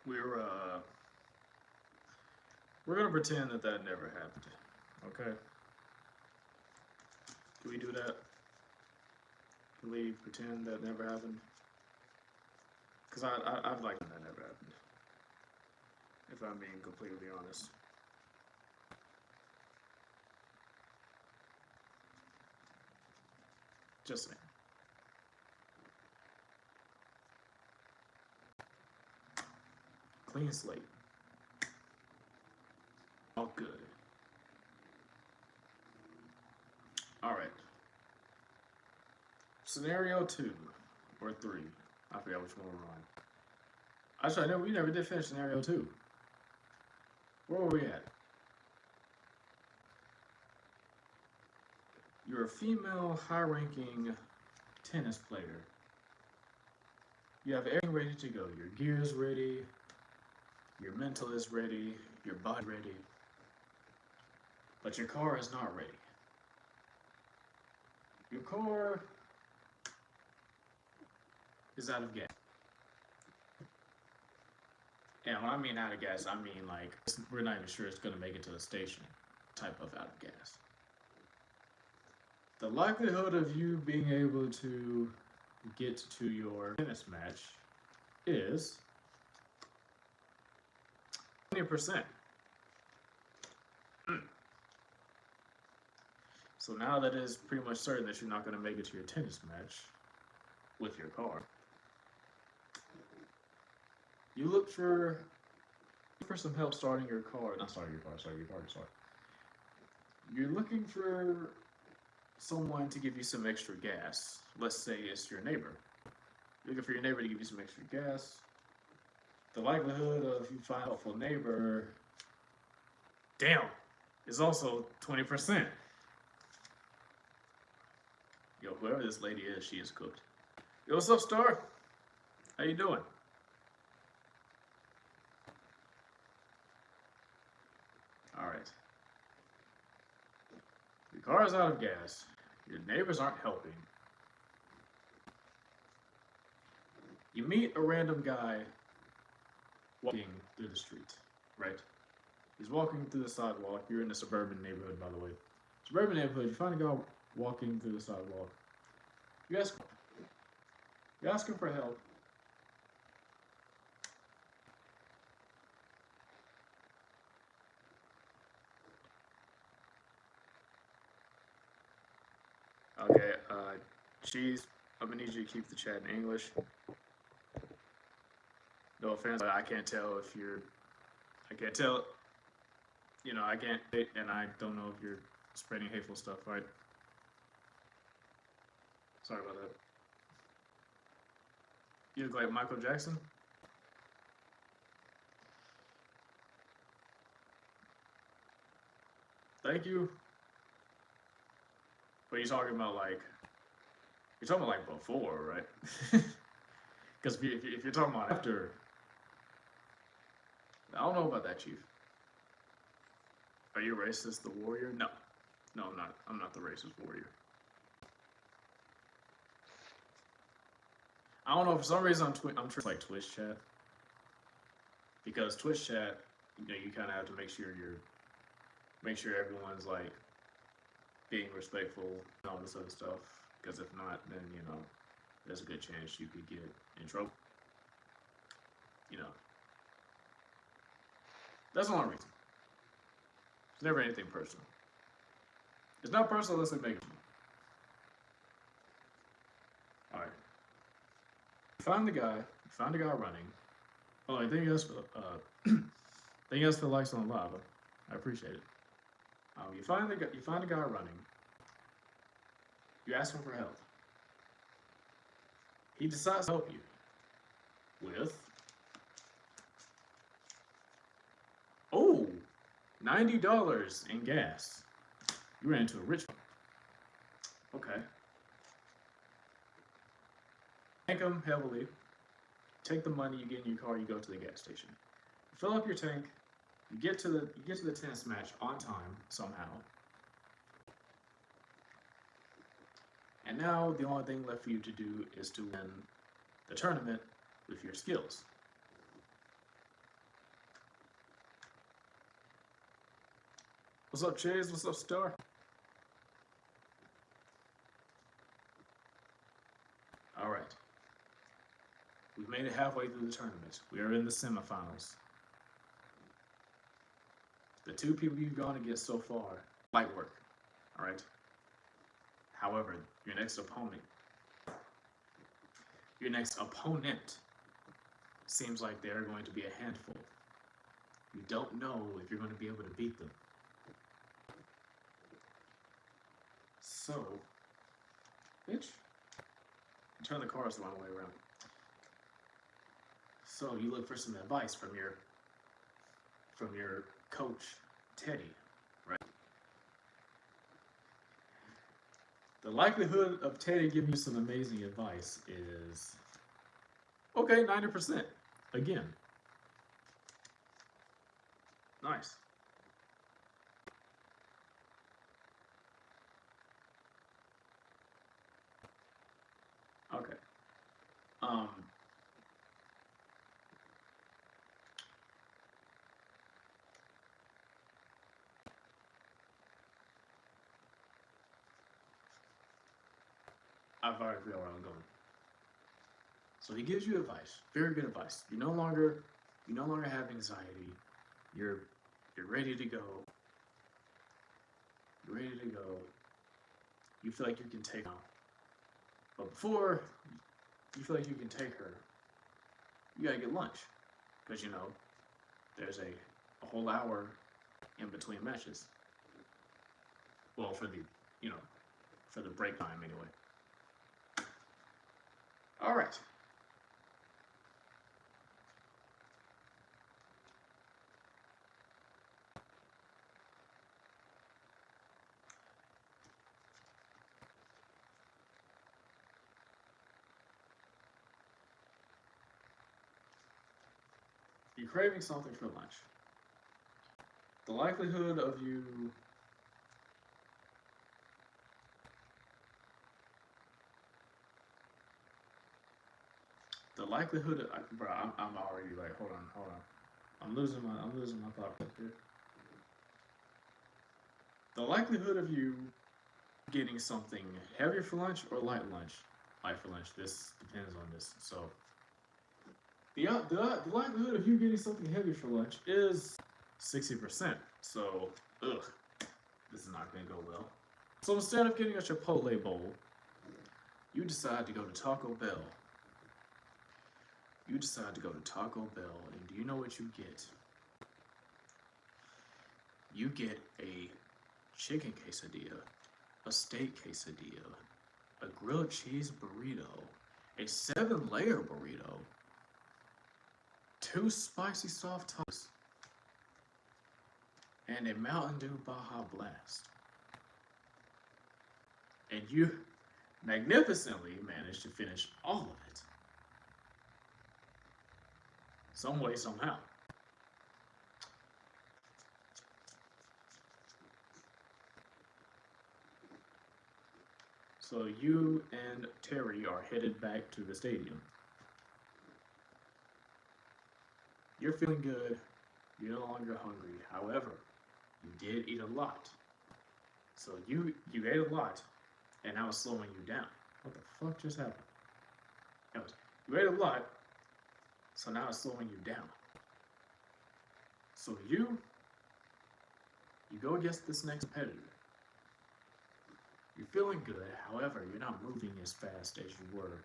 we're uh, we're gonna pretend that that never happened. Okay? Can we do that? Can we pretend that never happened? Because I'd like that never happened. If I'm being completely honest. Just saying. Clean slate. All good. All right. Scenario 2 or 3. I forgot which one we're on. Actually, I know we never did finish scenario 2. Where were we at? You're a female, high-ranking tennis player. You have everything ready to go. Your gear is ready. Your mental is ready. Your body ready. But your car is not ready. Your car is out of gas. And when I mean out of gas, I mean like we're not even sure it's going to make it to the station type of out of gas. The likelihood of you being able to get to your tennis match is 20%. So now that it is pretty much certain that you're not going to make it to your tennis match with your car, you look for some help starting your car. Not starting your car, starting your car to start. You're looking for someone to give you some extra gas. Let's say it's your neighbor. You're looking for your neighbor to give you some extra gas. The likelihood of you find a helpful neighbor, damn, is also 20%. Yo, whoever this lady is, she is cooked. Yo, what's up, Star? How you doing? All right. Your car is out of gas. Your neighbors aren't helping. You meet a random guy walking through the street, right? He's walking through the sidewalk. You're in a suburban neighborhood, by the way. Suburban neighborhood, you find a guy walking through the sidewalk. You ask him for help. Okay, Cheese, I'm gonna need you to keep the chat in English. No offense, but I can't tell if you're, I can't tell, I can't, and I don't know if you're spreading hateful stuff, right? Sorry about that. You look like Michael Jackson? Thank you. But you're talking about like before, right? Because if you're talking about after, I don't know about that, Chief. Are you racist, the warrior? No, no, I'm not. I'm not the racist warrior. I don't know. For some reason, I'm sure it's like Twitch chat, because Twitch chat, you kind of have to make sure everyone's like being respectful and all this other stuff. Because if not, then there's a good chance you could get in trouble. You know, that's the only reason. It's never anything personal. It's not personal unless they make it. All right. You find the guy running. Oh, anything else for anything else for the likes on live? I appreciate it. You find the guy running. You ask him for help. He decides to help you with $90 in gas. You ran into a rich. Okay. Thank him heavily. Take the money you get in your car. You go to the gas station. You fill up your tank. You get to the tennis match on time somehow. And now the only thing left for you to do is to win the tournament with your skills. What's up, Chase? What's up, Star? All right. We've made it halfway through the tournament. We are in the semifinals. The two people you've gone against so far, light work. All right. However, your next opponent seems like they're going to be a handful. You don't know if you're going to be able to beat them. So, bitch, turn the cards the wrong way around. So you look for some advice from your coach, Teddy, right? The likelihood of Teddy giving you some amazing advice is okay, 90%. Again. Nice. Okay. I've already figured out where I'm going. So he gives you advice, very good advice. You no longer have anxiety. You're ready to go. You're ready to go. You feel like you can take her. But before you feel like you can take her, you gotta get lunch. Because there's a whole hour in between matches. Well, for the break time anyway. All right. You're craving something for lunch. The likelihood of you bro, I'm already like, hold on. I'm losing my thought here. The likelihood of you getting something heavier for lunch or light for lunch. This depends on this. So the likelihood of you getting something heavy for lunch is 60%. So this is not going to go well. So instead of getting a Chipotle bowl, you decide to go to Taco Bell. And do you know what you get? You get a chicken quesadilla, a steak quesadilla, a grilled cheese burrito, a 7-layer burrito, 2 spicy soft tacos, and a Mountain Dew Baja Blast. And you magnificently managed to finish all of it. Some way, somehow. So you and Terry are headed back to the stadium. You're feeling good. You're no longer hungry. However, you did eat a lot. So you ate a lot, and now it's slowing you down. What the fuck just happened? Anyways, you ate a lot, so now it's slowing you down. So you go against this next competitor. You're feeling good, however, you're not moving as fast as you were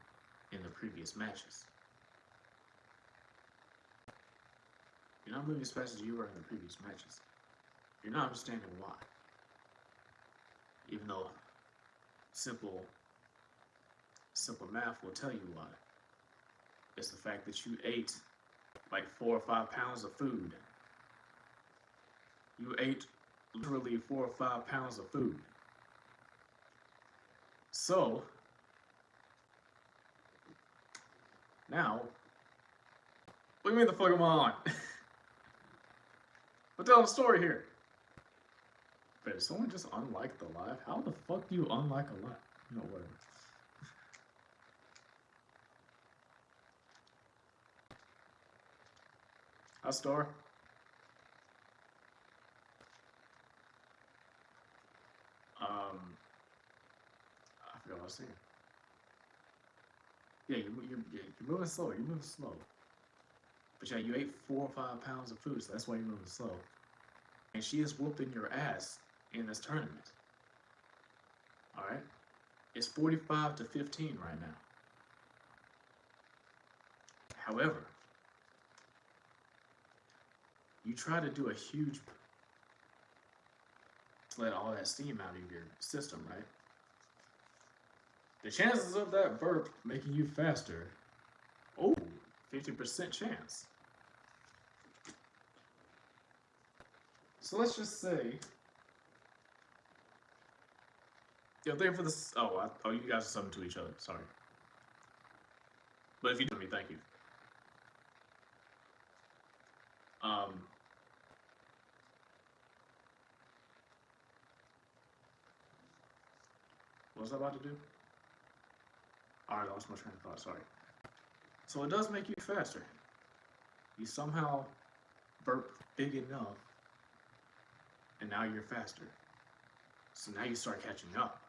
in the previous matches. You're not moving as fast as you were in the previous matches. You're not understanding why. Even though simple math will tell you why. It's the fact that you ate like 4 or 5 pounds of food. You ate literally 4 or 5 pounds of food. So, now, what do you mean the fuck am I on? We're telling a story here. But did someone just unlike the live? How the fuck do you unlike a live? No, whatever. Hi, Star. I was saying. Yeah, you're moving slow. You're moving slow. But yeah, you ate 4 or 5 pounds of food, so that's why you're moving slow. And she is whooping your ass in this tournament. All right, it's 45-15 right now. However, you try to do a huge, let all that steam out of your system, right? The chances of that burp making you faster, oh, 50% chance. So let's just say, yo, thank you for this. Oh, you guys are subbing to each other. Sorry. But if you do me, thank you. What was I about to do? Alright, I lost my train of thought, sorry. So it does make you faster. You somehow burp big enough, and now you're faster. So now you start catching up.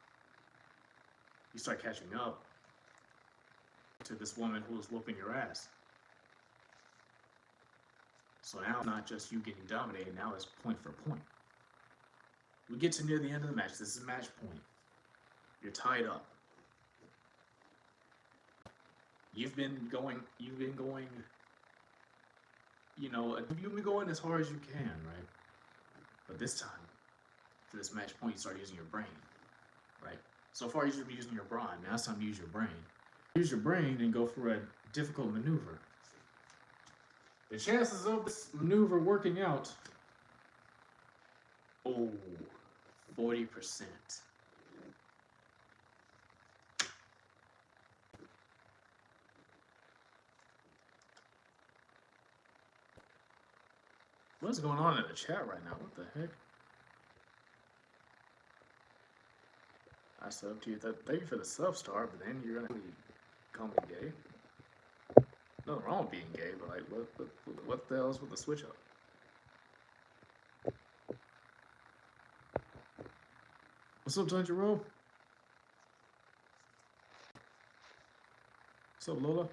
You start catching up to this woman who was whooping your ass. So now it's not just you getting dominated, now it's point for point. We get to near the end of the match. This is match point. You're tied up. You've been going, you've been going as hard as you can, right? But this time, for this match point, you start using your brain, right? So far, you've been using your brawn. Now it's time to use your brain. Use your brain and go for a difficult maneuver. The chances of this maneuver working out, 40%. What's going on in the chat right now? What the heck? I sub to you. Thank you for the sub-star, but then you're gonna call me gay. Nothing wrong with being gay, but like, what the hell is with the switch up? What's up, Tanjiro? What's up, Lola?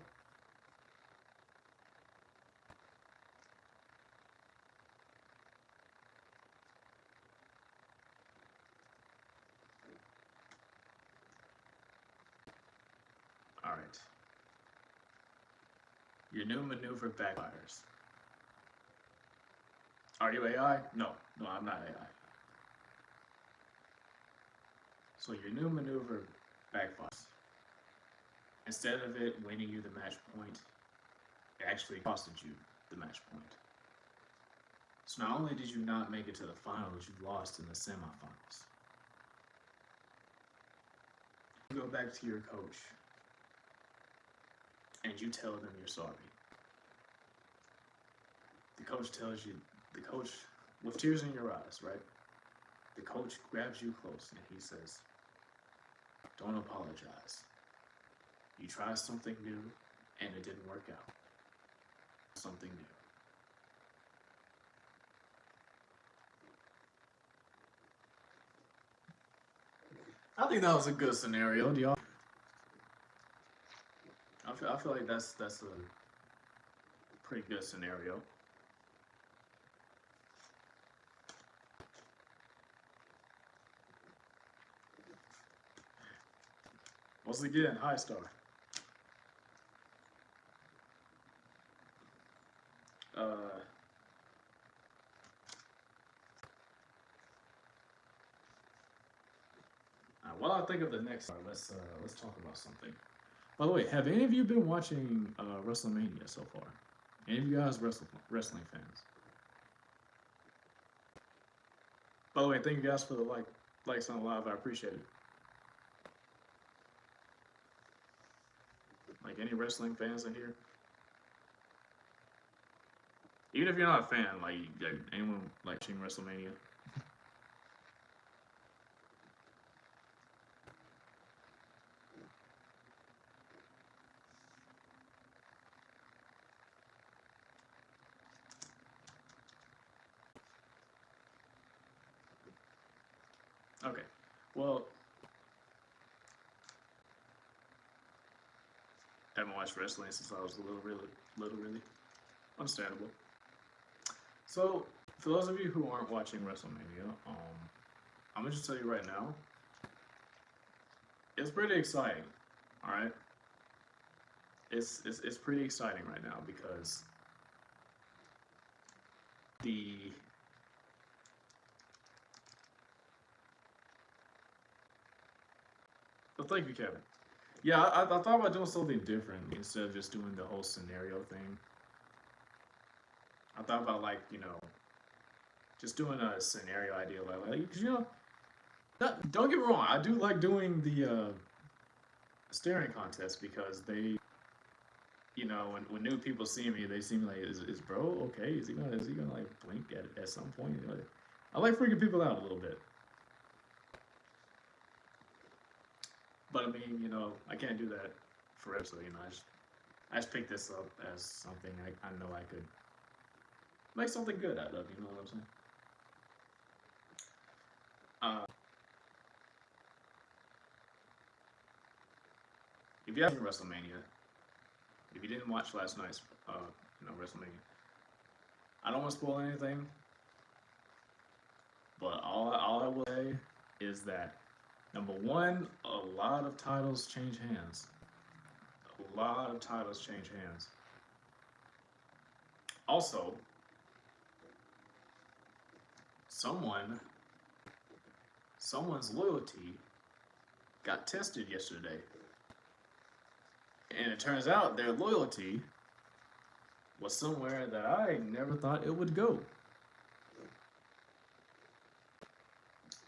All right. Your new maneuver backfires. Are you AI? No, I'm not AI. So your new maneuver backfires. Instead of it winning you the match point, it actually costed you the match point. So not only did you not make it to the finals, you lost in the semifinals. You go back to your coach and you tell them you're sorry. The coach tells you, with tears in your eyes, right? The coach grabs you close and he says, don't apologize. You tried something new and it didn't work out. Something new. I think that was a good scenario. Do y'all? I feel like that's a pretty good scenario. Once again, hi Star. While I think of the next star, let's talk about something. By the way, have any of you been watching WrestleMania so far? Any of you guys wrestling fans? By the way, thank you guys for the likes on live. I appreciate it. Like, any wrestling fans in here? Even if you're not a fan, like anyone watching WrestleMania? Okay, well, watched wrestling since I was little, really. Understandable. So, for those of you who aren't watching WrestleMania, I'm gonna just tell you right now, it's pretty exciting. All right, it's pretty exciting right now because the thank you, Kevin. Yeah, I thought about doing something different instead of just doing the whole scenario thing. I thought about just doing a scenario idea, because don't get me wrong, I do like doing the staring contest because they, when new people see me, they see me like, is bro okay? Is he gonna like blink at some point? I like freaking people out a little bit, but I mean, I can't do that forever. So I just picked this up as something I know I could make something good out of. You know what I'm saying? If you haven't WrestleMania, if you didn't watch last night's WrestleMania, I don't want to spoil anything, but all I will say is that number one, a lot of titles change hands. A lot of titles change hands. Also, someone's loyalty got tested yesterday. And it turns out their loyalty was somewhere that I never thought it would go.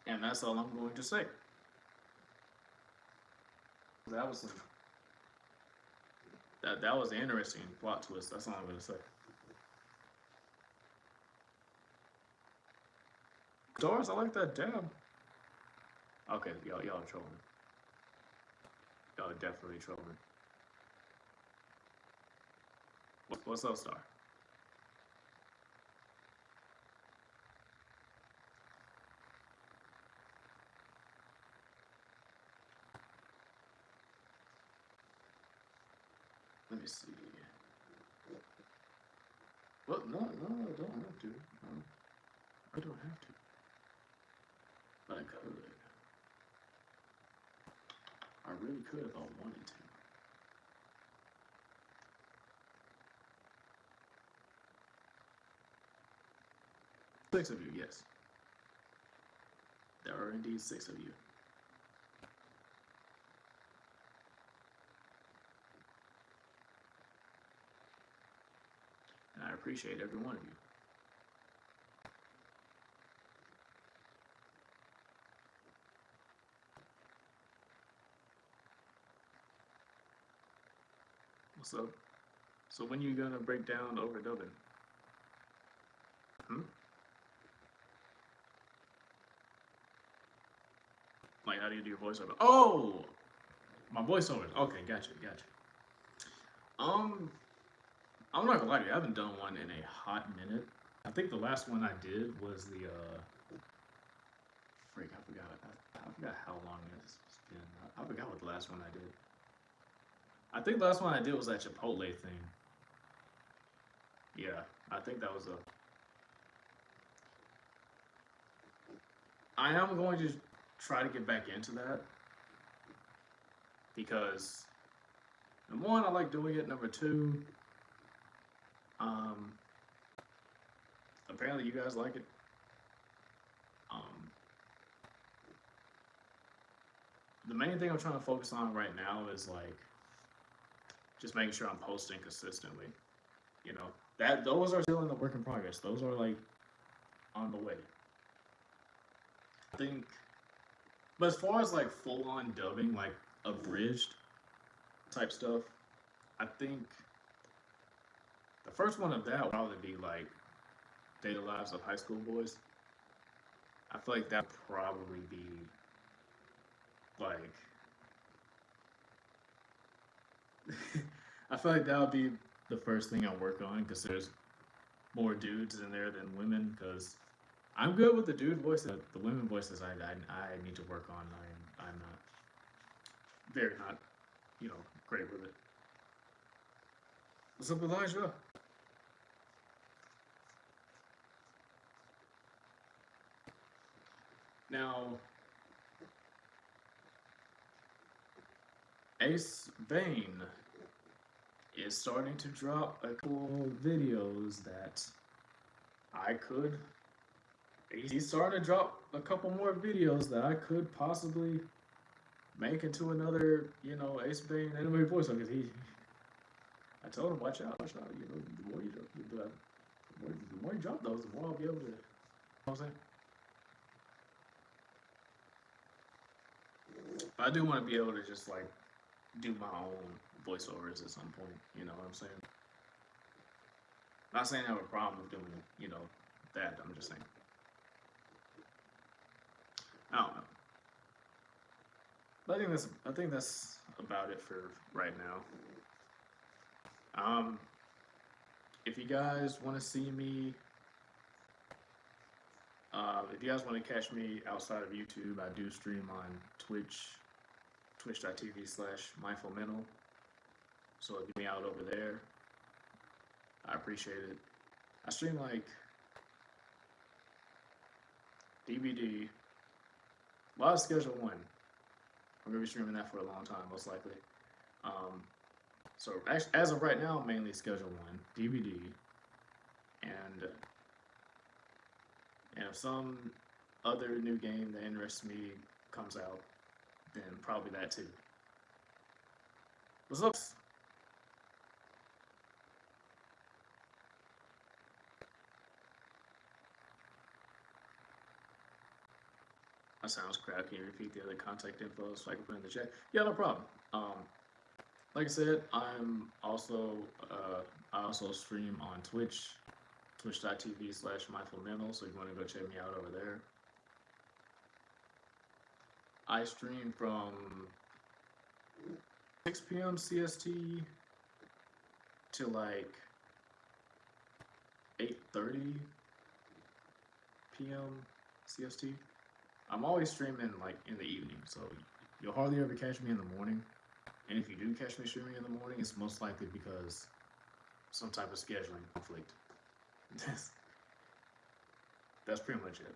And that's all I'm going to say. That was that was an interesting plot twist. That's all I'm going to say. Doris, I like that dab. Okay, y'all are trolling. Y'all are definitely trolling. What's up, Star? Let me see. Well, no, I don't have to. No, I don't have to. But I could. I really could if I wanted to. Six of you, yes. There are indeed 6 of you. And I appreciate every one of you. What's up? So when you gonna break down overdubbing? Like, how do you do your voiceover? Oh, my voiceover. Okay, gotcha. Um, I'm not gonna lie to you. I haven't done one in a hot minute. I think the last one I did was the freak. I forgot. I forgot how long it's been. I forgot what the last one I did. I think the last one I did was that Chipotle thing. Yeah, I think that was a. I am going to try to get back into that because number one, I like doing it. Number two, apparently you guys like it. The main thing I'm trying to focus on right now is like just making sure I'm posting consistently. You know, that those are still in the work in progress. Those are like on the way. I think, but as far as like full on dubbing, like abridged type stuff, I think the first one of that would probably be like Data Lives of High School Boys. I feel like that would probably be like I feel like that would be the first thing I work on because there's more dudes in there than women. Because I'm good with the dude voices, the women voices I need to work on. I'm not very not great with it. What's up, Elijah? Now, Ace Bane is starting to drop a couple videos that I could. He's starting to drop a couple more videos that I could possibly make into another, Ace Bane anime voice. Because I told him, watch out. The more you drop, the more you drop those, the more I'll be able to. You know what I'm saying? But I do want to be able to just like do my own voiceovers at some point. You know what I'm saying? Not saying I have a problem with doing, that. I'm just saying. I don't know. But I think that's about it for right now. If you guys want to see me, if you guys want to catch me outside of YouTube, I do stream on Twitch, twitch.tv/MindfulMental. So get me out over there. I appreciate it. I stream like DVD, a lot of Schedule 1. I'm going to be streaming that for a long time, most likely. So actually, as of right now, mainly Schedule 1, DVD, and if some other new game that interests me comes out, then probably that too. What's up? That sounds crap. Can you repeat the other contact info so I can put it in the chat? Yeah, no problem. Like I said, I also stream on Twitch, twitch.tv/mindfulmental. So if you want to go check me out over there. I stream from 6 p.m. CST to like 8:30 p.m. CST. I'm always streaming like in the evening, so you'll hardly ever catch me in the morning. And if you do catch me streaming in the morning, it's most likely because some type of scheduling conflict. That's pretty much it.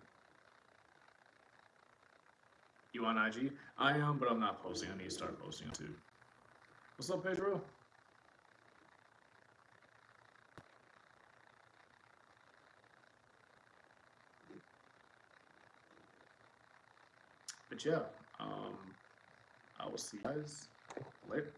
You on IG? I am, but I'm not posting. I need to start posting too. What's up, Pedro? But yeah, I will see you guys later.